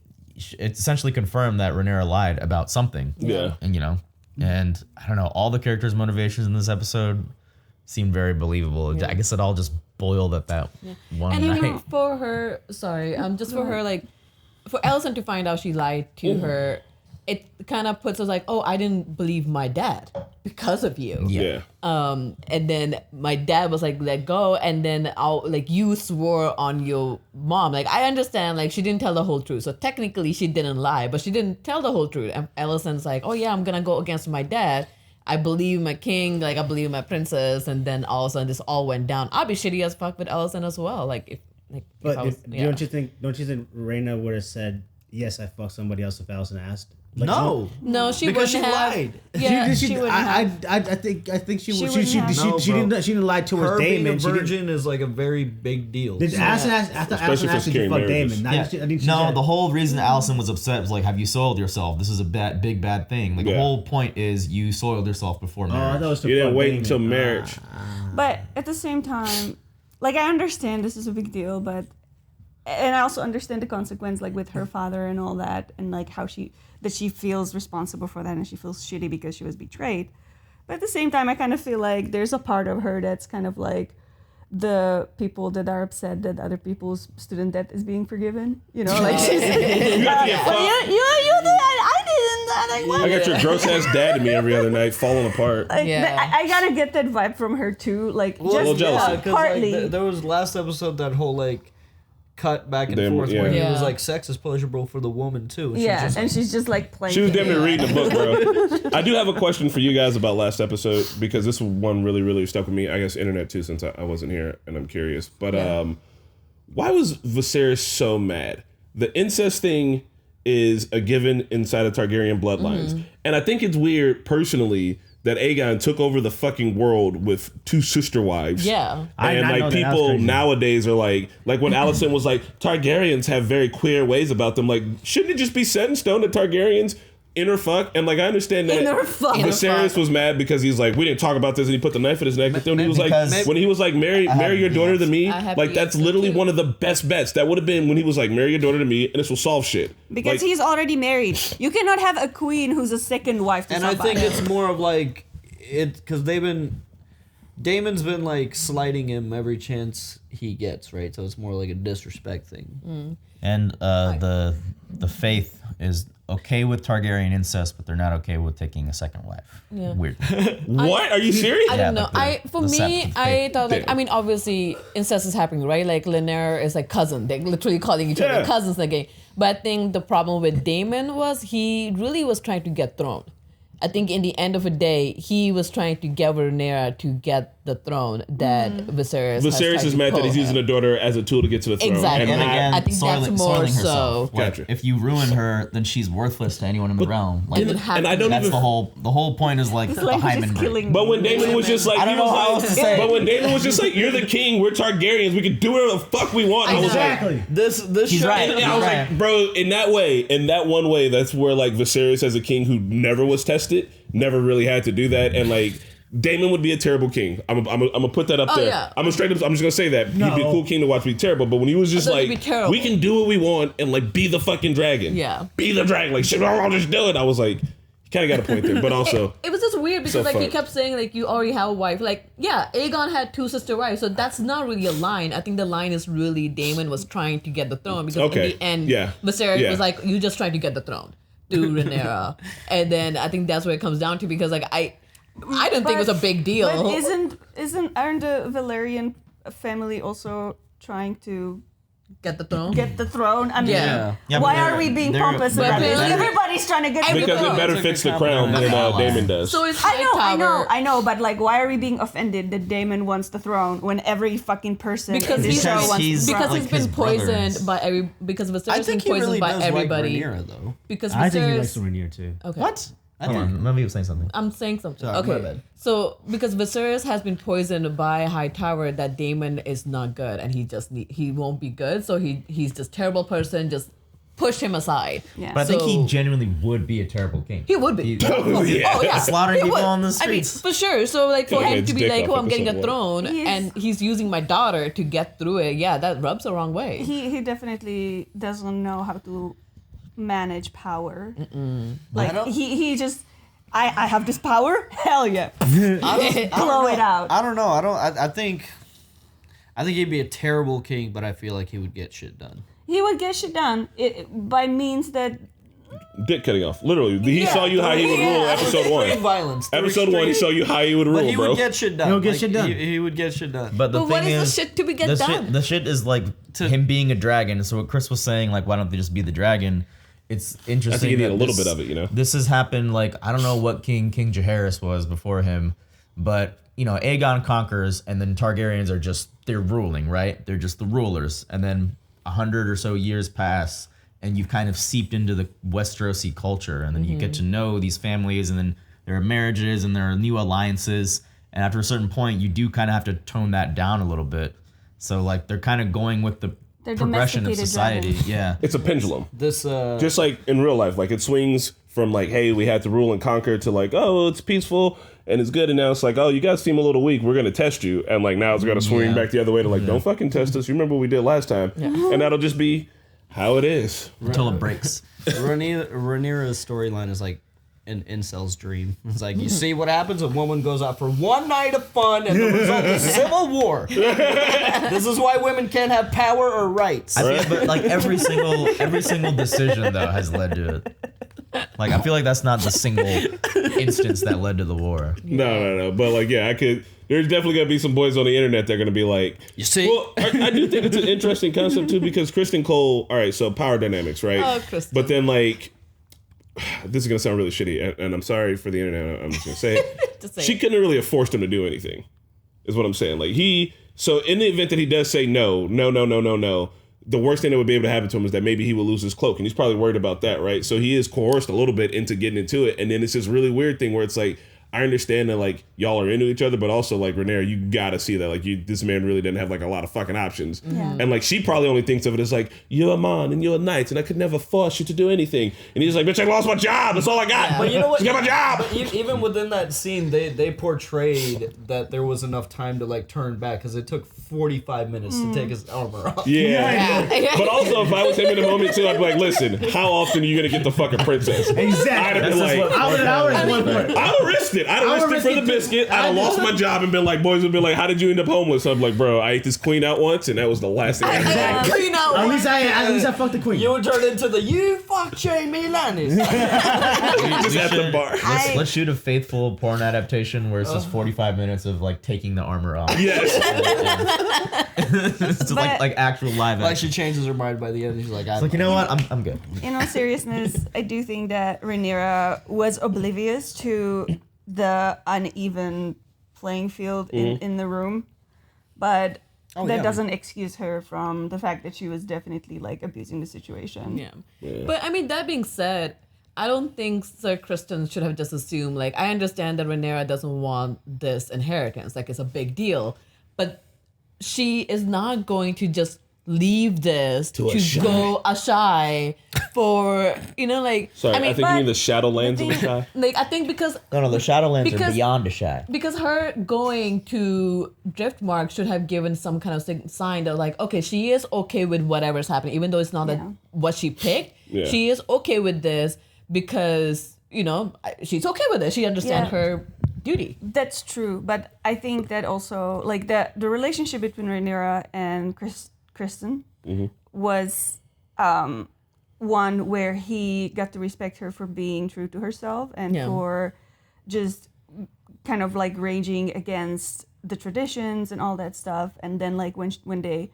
essentially confirmed that Rhaenyra lied about something. Yeah, and you know. And I don't know, all the characters' motivations in this episode seem very believable. I guess it all just boiled at that one night. And for her, just for her, like, for Alicent to find out she lied to her, it kind of puts us like, oh, I didn't believe my dad because of you. Yeah. And then my dad was like, let go. And then you swore on your mom. Like, I understand, like, she didn't tell the whole truth. So technically she didn't lie, but she didn't tell the whole truth. And Alicent's like, oh yeah, I'm going to go against my dad. I believe my king, like I believe my princess. And then all of a sudden this all went down. I'd be shitty as fuck with Alicent as well. Don't you think Rhaena would have said, yes, I fucked somebody else if Alicent asked? Like, no, she because wouldn't she have. lied. Yeah, she wouldn't have. I think she would. She didn't lie to her Daemon. Daemon. Being a virgin is like a very big deal. Did Alicent ask? I thought Alicent asked to fuck Daemon. No, the whole reason Alicent was upset was like, have you soiled yourself? This is a big bad thing. Like the whole point is you soiled yourself before marriage. You didn't wait until marriage. But at the same time, like I understand this is a big deal, and I also understand the consequence, like with her father and all that, and like how she feels responsible for that, and she feels shitty because she was betrayed. But at the same time, I kind of feel like there's a part of her that's kind of like the people that are upset that other people's student debt is being forgiven. You know, like she's you did, I didn't. Like, I got your gross ass dad to me every other night, falling apart. Like, I gotta get that vibe from her too. Like just partly. Like, there was last episode that whole like cut back and forth where he was like, sex is pleasurable for the woman too. And she's just like playing. She was damn near reading the book, bro. I do have a question for you guys about last episode because this one really stuck with me. I guess internet too, since I wasn't here and I'm curious. But why was Viserys so mad? The incest thing is a given inside of Targaryen bloodlines, and I think it's weird personally that Aegon took over the fucking world with 2 sister wives. Yeah. And like people nowadays are like when Alicent was like, Targaryens have very queer ways about them. Like, shouldn't it just be set in stone that Targaryens interfuck? And like, I understand that Viserys was mad because he's like, we didn't talk about this, and he put the knife in his neck. But then he was like, when he was like, marry your daughter to me, like that's literally one of the best bets. That would have been when he was like, marry your daughter to me, and this will solve shit. Because he's already married. You cannot have a queen who's a second wife to somebody. And I think it's more of like because Daemon's been like slighting him every chance he gets, right? So it's more like a disrespect thing. And the faith is okay with Targaryen incest, but they're not okay with taking a second wife. Yeah. Weird. What? Are you serious? I don't know. I thought like, I mean, obviously incest is happening, right? Like Rhaenyra is like cousin. They're literally calling each other cousins in the game. But I think the problem with Daemon was he really was trying to get throne. I think in the end of the day, he was trying to get Rhaenyra to get the throne that Viserys is mad that he's using a daughter as a tool to get to the throne. Exactly. And again, I think that's more so. Like, if you ruin her, then she's worthless to anyone in the realm. Like, and I don't that's even the whole point is like the hymen break. But when Daemon was just like, I don't know how else to say. But when Daemon was just like, you're the king, we're Targaryens, we can do whatever the fuck we want. Exactly. I was like, this He's show, right. And I was like, bro, in that one way, that's where like Viserys as a king who never was tested, never really had to do that, and like Daemon would be a terrible king. I'm gonna put that up there. Yeah. I'm just gonna say that he'd be a cool king to watch be terrible. But when he was just like, we can do what we want and like be the fucking dragon. Yeah. Be the dragon. Like shit, I'll just do it. I was like, you kind of got a point there, but also it was just weird because like he kept saying like you already have a wife. Like yeah, Aegon had 2 sister wives, so that's not really a line. I think the line is really Daemon was trying to get the throne because in the end, Viserys was like, you just trying to get the throne through Rhaenyra, and then I think that's what it comes down to because like I didn't think it was a big deal. But aren't the Valerian family also trying to get the throne? I mean, why are we being pompous about it? Everybody's trying to get the throne. Because it better fits the crown than Daemon does. So it's I know, but like, why are we being offended that Daemon wants the throne when every fucking person because in this show wants the throne? Because he's been poisoned by because Viserys has been poisoned by everybody. Like Rhaenyra, though. Because I think he Viserys likes Rhaenyra too. Okay. What? Hold on, let me say something. I'm saying something. Sorry, okay. my bad. So because Viserys has been poisoned by Hightower, that Daemon is not good, and he won't be good. So he's just terrible person. Just push him aside. Yeah. But I think he genuinely would be a terrible king. He would be. Slaughtering people on the streets. I mean, for sure. So like for him to be like, I'm getting a throne, and he's using my daughter to get through it. Yeah, that rubs the wrong way. He definitely doesn't know how to manage power. Like he just I have this power. Hell yeah, blow it out. I don't know. I think he'd be a terrible king, but I feel like he would get shit done. He would get shit done by means that. Dick cutting off. Literally, he saw you how he would rule. Episode 1. Violence. Episode 1, he saw you how he would rule, but he bro. would get shit done. He'll get shit done. He would get shit done. But the thing what is, the shit to be get done? The shit is like him being a dragon. So what Chris was saying, like, why don't they just be the dragon? It's interesting. I think you need a little bit of it, you know. This has happened. Like I don't know what King Jaehaerys was before him, but you know Aegon conquers, and then Targaryens are they're ruling, right? They're just the rulers, and then 100 or so years pass, and you've kind of seeped into the Westerosi culture, and then you get to know these families, and then there are marriages, and there are new alliances, and after a certain point, you do kind of have to tone that down a little bit. So like they're kind of going with the progression of society. Dragons. Yeah, it's a pendulum. This just like in real life, like it swings from like, hey, we had to rule and conquer to like, oh, it's peaceful and it's good, and now it's like, oh, you guys seem a little weak, we're gonna test you, and like now it's gonna swing back the other way to like, don't fucking test us. You remember what we did last time, and that'll just be how it is until it breaks. Rhaenyra's storyline is like an incel's dream. It's like, you see what happens when a woman goes out for one night of fun and the result is civil war. This is why women can't have power or rights. I think, but like every single decision though has led to it. Like I feel like that's not the single instance that led to the war. No. But like, yeah, there's definitely gonna be some boys on the internet that are gonna be like, you see. Well, I do think it's an interesting concept too, because Kristen Cole. All right, so power dynamics, right? Oh, Kristen. But then like, this is gonna sound really shitty, and I'm sorry for the internet. I'm just gonna say it. She couldn't really have forced him to do anything, is what I'm saying. Like so in the event that he does say no, the worst thing that would be able to happen to him is that maybe he will lose his cloak, and he's probably worried about that, right? So he is coerced a little bit into getting into it, and then it's this really weird thing where it's like, I understand that like y'all are into each other, but also like Rhaenyra, you gotta see that like this man really didn't have like a lot of fucking options, and like she probably only thinks of it as like, you're a man and you're a knight, and I could never force you to do anything, and he's like, bitch, I lost my job, that's all I got. But you know what? Just got my job. But even within that scene, they portrayed that there was enough time to like turn back, because it took 45 minutes to take his armor off. Yeah. But also, if I was him in the moment too, I'd be like, listen, how often are you gonna get the fucking princess? Exactly. I'd have been like, I would risk it. I'd have risked it for the biscuit. I'd have lost my job and been like, boys would be like, how did you end up homeless? I'm like, bro, I ate this queen out once, and that was the last thing I did. At least I fucked the queen. You would turn into the you fuck Jamie Lannister. Just at the bar. Let's shoot a faithful porn adaptation where it's just 45 minutes of like taking the armor off. Yes. It's like actual live action. Like she changes her mind by the end. She's like, you know what? I'm good. In all seriousness, I do think that Rhaenyra was oblivious to the uneven playing field in the room, but that doesn't excuse her from the fact that she was definitely like abusing the situation. Yeah. But I mean, that being said, I don't think Sir Kristen should have just assumed, like, I understand that Rhaenyra doesn't want this inheritance, like it's a big deal, but she is not going to just leave this to go Ashai for, you know, like. Sorry, I think you mean the Shadowlands of Ashai. Like, I think because. No, the Shadowlands are beyond Ashai. Because her going to Driftmark should have given some kind of sign that, like, okay, she is okay with whatever's happening, even though it's not what she picked. Yeah. She is okay with this because, you know, she's okay with it. She understands her duty. That's true, but I think that also, like, the relationship between Rhaenyra and Kristen was one where he got to respect her for being true to herself and for just kind of like raging against the traditions and all that stuff. And then like when they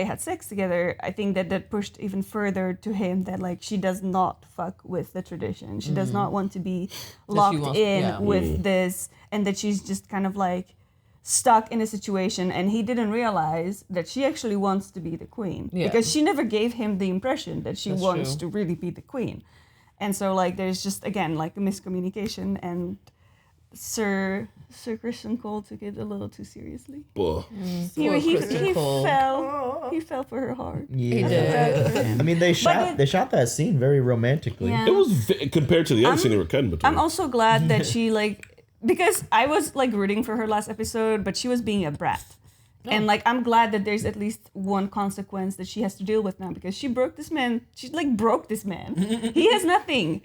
had sex together, I think that pushed even further to him that like she does not fuck with the tradition. She does not want to be locked in with this, and that she's just kind of like stuck in a situation, and he didn't realize that she actually wants to be the queen because she never gave him the impression that she wants to really be the queen. And so like there's just again like a miscommunication, and Sir Christian Cole took it a little too seriously. He fell for her hard. Yeah, he did. I mean, they shot that scene very romantically. Yeah. It was compared to the other scene they were cutting between. I'm also glad that she like. Because I was like rooting for her last episode, but she was being a brat. No. And like I'm glad that there's at least one consequence that she has to deal with now, because she broke this man. She like broke this man. He has nothing.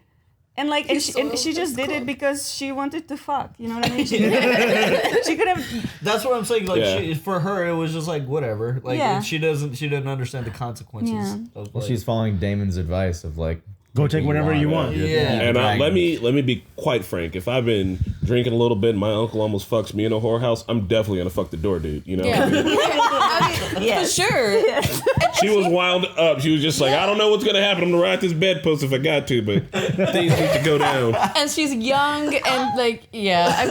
And like and she just did it because she wanted to fuck. You know what I mean? She could have. That's what I'm saying. Like for her, it was just like whatever. Like she didn't understand the consequences. Of, like, she's following Damon's advice of like, go take whatever you want. And let me be quite frank. If I've been drinking a little bit and my uncle almost fucks me in a whorehouse, I'm definitely gonna fuck the door dude. You know? Yeah. For sure. She was wound up. She was just like, I don't know what's gonna happen. I'm gonna ride this bedpost if I got to, but things need to go down. And she's young and like, I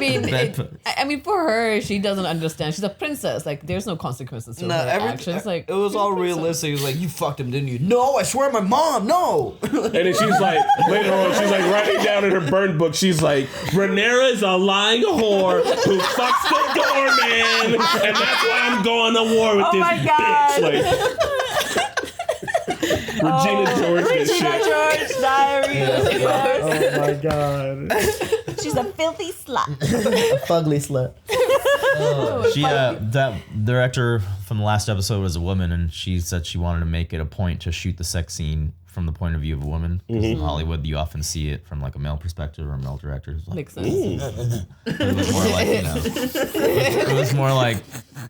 mean, for her, she doesn't understand. She's a princess. Like, there's no consequences to her actions. Like, it was all realistic. It was like, you fucked him, didn't you? No, I swear, my mom. No. And then she's like, later on, she's like writing down in her burn book. She's like, Rhaenyra is a lying whore who fucks the doorman, and that's why I'm going to war with this bitch. Like, Regina George, this shit. Regina George diary. Oh my god. She's a filthy slut. A fugly slut. That director from the last episode was a woman, and she said she wanted to make it a point to shoot the sex scene from the point of view of a woman. Because in Hollywood, you often see it from like a male perspective or a male director. Like, makes sense. It was more like, it was more like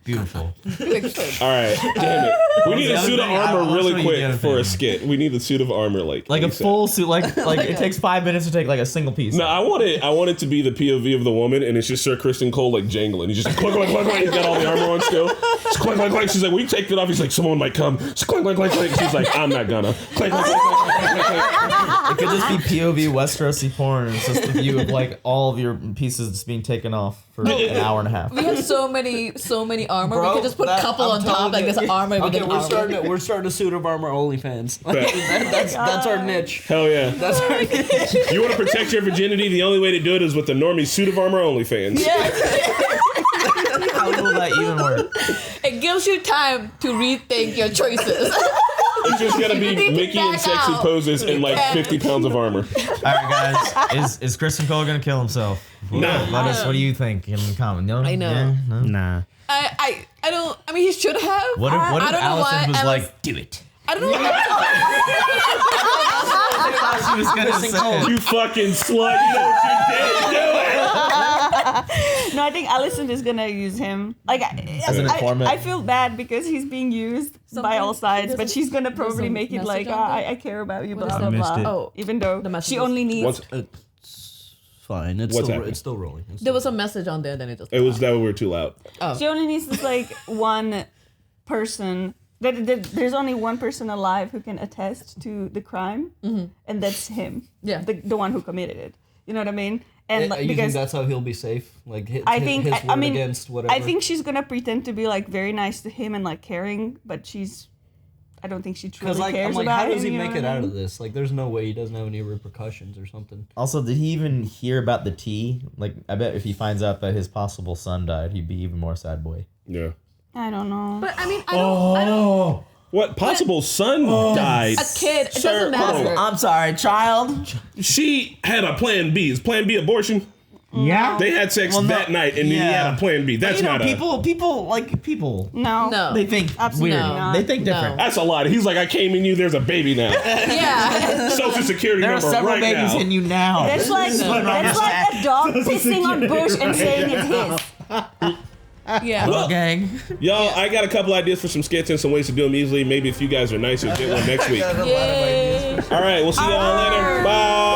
beautiful. All right, damn it. We need a suit of armor really quick for a skit. We need a suit of armor like a full suit. Like it takes 5 minutes to take like a single piece. No, I want it to be the POV of the woman, and it's just Sir Kristen Cole like jangling. He's just clank, clank, clank, clank. He's got all the armor on still. Just clank, clank, clank. She's like, we take it off. He's like, someone might come. Just clank, clank, clank, clank. She's like, I'm not gonna. Clank, clank, clank, clank, clank, clank. It could just be POV Westerosi porn. It's just the view of like all of your pieces just being taken off for an hour and a half. We have so many armor. Bro, we could just put a couple on top, like this armor. Okay, we're starting a suit of armor OnlyFans. That's our niche. Hell yeah. That's our niche. You want to protect your virginity? The only way to do it is with the Normie suit of armor OnlyFans. Yeah. How will that even work? It gives you time to rethink your choices. It's just gonna be Mickey in sexy poses and like 50 pounds of armor. All right, guys. Is Kristen Cole gonna kill himself? Nah. Let us. What do you think in the comment? No. I know. Yeah, no? Nah. I don't. I mean, he should have. What if I don't Allison was Alice, like, do it? I don't know. She was gonna say it. You fucking slut! You know what you did? Do it! No, I think Allison is gonna use him. Like, as an informant. I feel bad because he's being used by all sides, but she's gonna probably make it like, I care about you, blah blah blah. Oh, even though she only needs. It's fine. It's still rolling. There was a message on there, then it just. It was that we were too loud. Oh. She only needs this like one person. There's only one person alive who can attest to the crime, and that's him. Yeah, the one who committed it. You know what I mean? And you think that's how he'll be safe? Like his word against whatever. I think she's gonna pretend to be like very nice to him and like caring, but I don't think she truly cares about him. How does he make it out of this? Like, there's no way he doesn't have any repercussions or something. Also, did he even hear about the tea? Like, I bet if he finds out that his possible son died, he'd be even more sad boy. Yeah. I don't know. But I mean, I don't. What possible son died? A kid. It doesn't matter. I'm sorry, child. She had a plan B. Is plan B abortion? Yeah. They had sex that night, and then he had a plan B. That's not people. No. They think Absolutely weird. not. They think different. That's a lot. He's like, I came in you. There's a baby now. Yeah. Social security There are number several right babies now. in you now. That's like a dog pissing on bush and saying it's his. Yeah. Well, gang. Y'all, I got a couple ideas for some skits and some ways to do them easily. Maybe if you guys are nice, you'll get one next week. Yay. All right, we'll see y'all later. Bye.